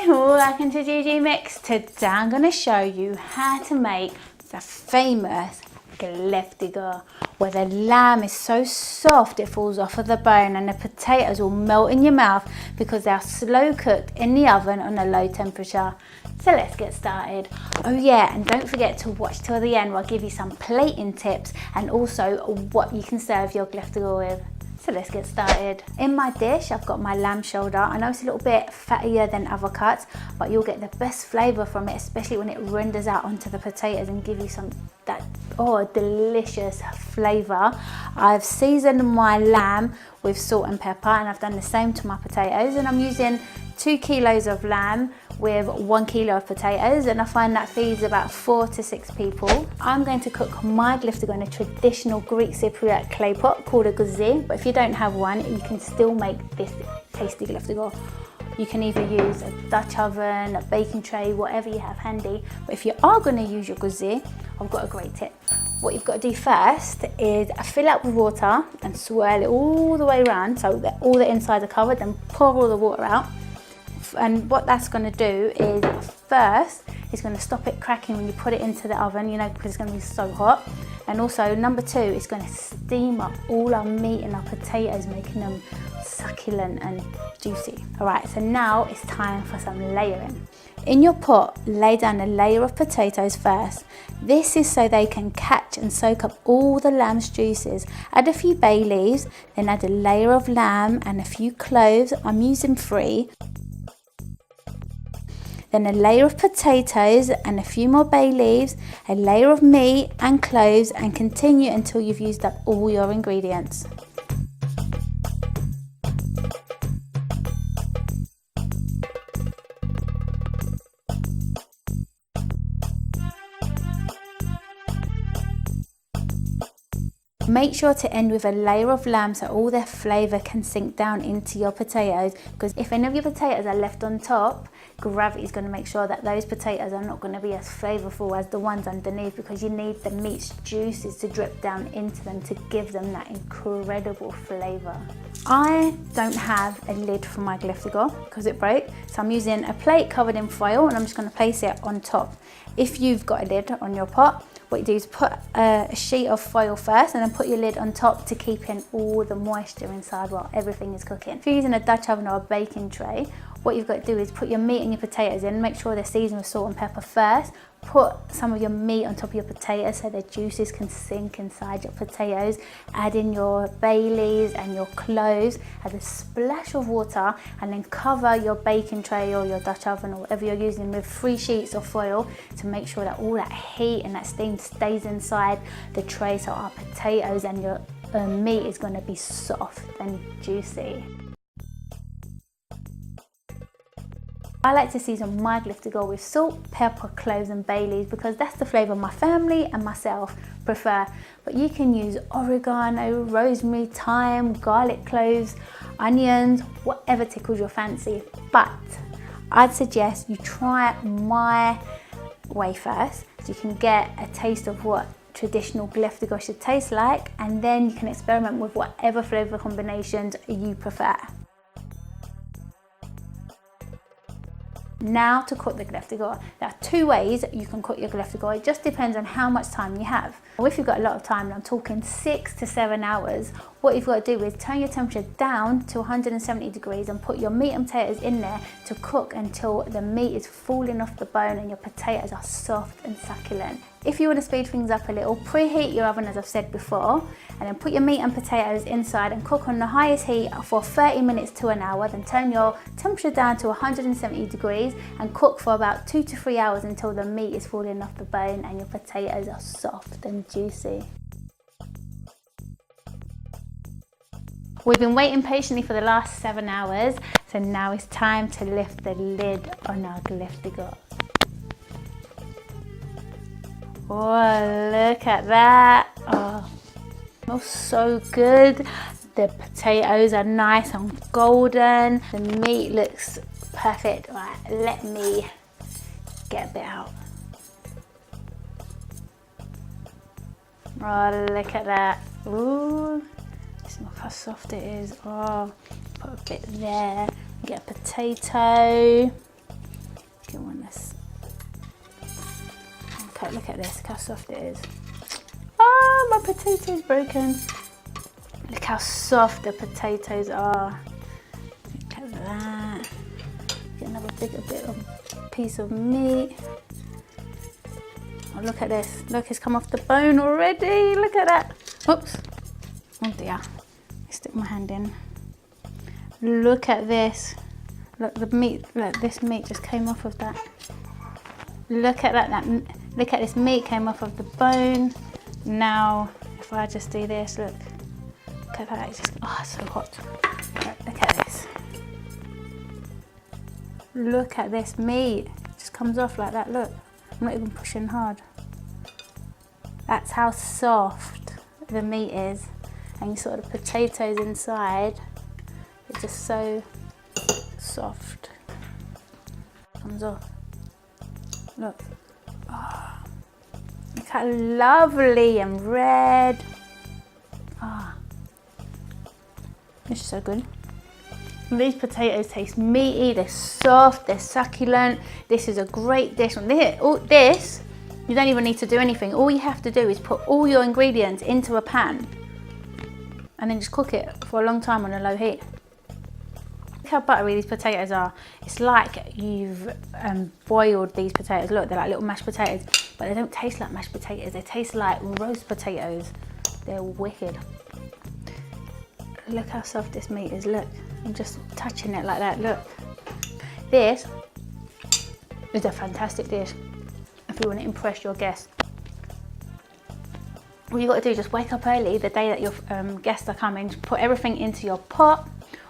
Hi, welcome to ggmix. Today I'm going to show you how to make the famous Kleftiko, where the lamb is so soft it falls off of the bone and the potatoes will melt in your mouth because they are slow cooked in the oven on a low temperature. So let's get started. Oh yeah, and don't forget to watch till the end where I'll give you some plating tips and also what you can serve your Kleftiko with. So let's get started. In my dish, I've got my lamb shoulder. I know it's a little bit fattier than other cuts, but you'll get the best flavor from it, especially when it renders out onto the potatoes and give you that delicious flavor. I've seasoned my lamb with salt and pepper, and I've done the same to my potatoes, and I'm using 2 kilos of lamb with 1 kilo of potatoes, and I find that feeds about 4 to 6 people. I'm going to cook my Kleftiko in a traditional Greek Cypriot clay pot called a ggmix, but if you don't have one, you can still make this tasty Kleftiko. You can either use a Dutch oven, a baking tray, whatever you have handy, but if you are going to use your ggmix, I've got a great tip. What you've got to do first is fill it up with water and swirl it all the way around so that all the insides are covered, then pour all the water out. And what that's going to do is, first, it's going to stop it cracking when you put it into the oven, you know, because it's going to be so hot. And also, number 2, it's going to steam up all our meat and our potatoes, making them succulent and juicy. All right, so now it's time for some layering. In your pot, lay down a layer of potatoes first. This is so they can catch and soak up all the lamb's juices. Add a few bay leaves, then add a layer of lamb and a few cloves. I'm using 3. Then a layer of potatoes and a few more bay leaves, a layer of meat and cloves, and continue until you've used up all your ingredients. Make sure to end with a layer of lamb so all their flavour can sink down into your potatoes, because if any of your potatoes are left on top, gravity is going to make sure that those potatoes are not going to be as flavourful as the ones underneath, because you need the meat's juices to drip down into them to give them that incredible flavour. I don't have a lid for my Kleftiko because it broke, so I'm using a plate covered in foil and I'm just going to place it on top. If you've got a lid on your pot, what you do is put a sheet of foil first and then put your lid on top to keep in all the moisture inside while everything is cooking. If you're using a Dutch oven or a baking tray, what you've got to do is put your meat and your potatoes in, make sure they're seasoned with salt and pepper first. Put some of your meat on top of your potatoes so the juices can sink inside your potatoes. Add in your bay leaves and your cloves, add a splash of water, and then cover your baking tray or your Dutch oven or whatever you're using with 3 sheets of foil to make sure that all that heat and that steam stays inside the tray so our potatoes and your meat is going to be soft and juicy. I like to season my Kleftiko with salt, pepper, cloves and bay leaves because that's the flavour my family and myself prefer. But you can use oregano, rosemary, thyme, garlic cloves, onions, whatever tickles your fancy. But I'd suggest you try my way first so you can get a taste of what traditional Kleftiko should taste like, and then you can experiment with whatever flavour combinations you prefer. Now to cook the Kleftiko. There are 2 ways you can cook your Kleftiko. It just depends on how much time you have. Well, if you've got a lot of time, and I'm talking 6 to 7 hours, what you've got to do is turn your temperature down to 170 degrees and put your meat and potatoes in there to cook until the meat is falling off the bone and your potatoes are soft and succulent. If you want to speed things up a little, preheat your oven as I've said before, and then put your meat and potatoes inside and cook on the highest heat for 30 minutes to an hour. Then turn your temperature down to 170 degrees and cook for about 2 to 3 hours until the meat is falling off the bone and your potatoes are soft and juicy. We've been waiting patiently for the last 7 hours, so now it's time to lift the lid on our Kleftiko. Oh, look at that. Oh, it smells so good. The potatoes are nice and golden. The meat looks perfect. Right, let me get a bit out. Oh, look at that. Ooh, look how soft it is. Oh, put a bit there. Get a potato. make it one this. Okay, look at this, look how soft it is. Oh, my potato's broken. Look how soft the potatoes are. Look at that. Get another bigger piece of meat. Oh, look at this. Look, it's come off the bone already. Look at that. Oops. Oh dear. I stick my hand in. Look at this. Look, the meat. Look, this meat just came off of that. Look at that. Look at this meat came off of the bone. Now, if I just do this, look. Look at that. It's just, oh, it's so hot. Look at this. Look at this meat. It just comes off like that. Look. I'm not even pushing hard. That's how soft the meat is. And you saw the potatoes inside. It's just so soft. Comes off. Look. Oh, look how lovely and red. Ah, oh, this is so good. These potatoes taste meaty, they're soft, they're succulent. This is a great dish. This, you don't even need to do anything. All you have to do is put all your ingredients into a pan and then just cook it for a long time on a low heat. Look how buttery these potatoes are. It's like you've boiled these potatoes. Look, they're like little mashed potatoes, but they don't taste like mashed potatoes. They taste like roast potatoes. They're wicked. Look how soft this meat is, look. I'm just touching it like that, look. This is a fantastic dish if you want to impress your guests. All you got to do is just wake up early the day that your guests are coming, just put everything into your pot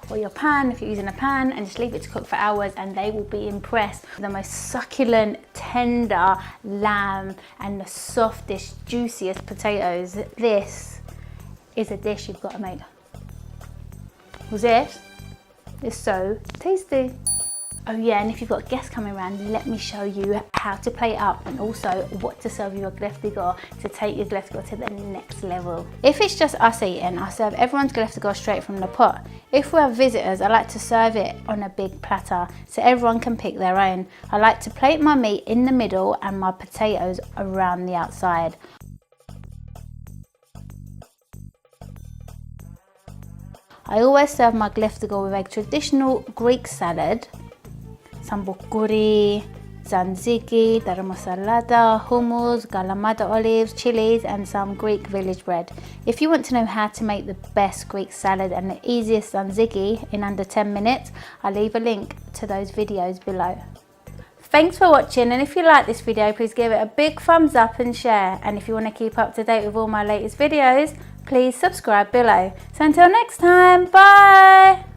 or your pan if you're using a pan, and just leave it to cook for hours, and they will be impressed with the most succulent, tender lamb and the softest, juiciest potatoes. This is a dish you've got to make. This is so tasty. Oh yeah, and if you've got guests coming around, let me show you how to plate up and also what to serve your Kleftiko to take your Kleftiko to the next level. If it's just us eating, I serve everyone's Kleftiko straight from the pot. If we have visitors, I like to serve it on a big platter so everyone can pick their own. I like to plate my meat in the middle and my potatoes around the outside. I always serve my Kleftiko with a traditional Greek salad, some bokuri, tzatziki, garam salada, hummus, galamada olives, chilies, and some Greek village bread. If you want to know how to make the best Greek salad and the easiest tzatziki in under 10 minutes, I'll leave a link to those videos below. Thanks for watching, and if you like this video, please give it a big thumbs up and share. And if you want to keep up to date with all my latest videos, please subscribe below. So until next time, bye!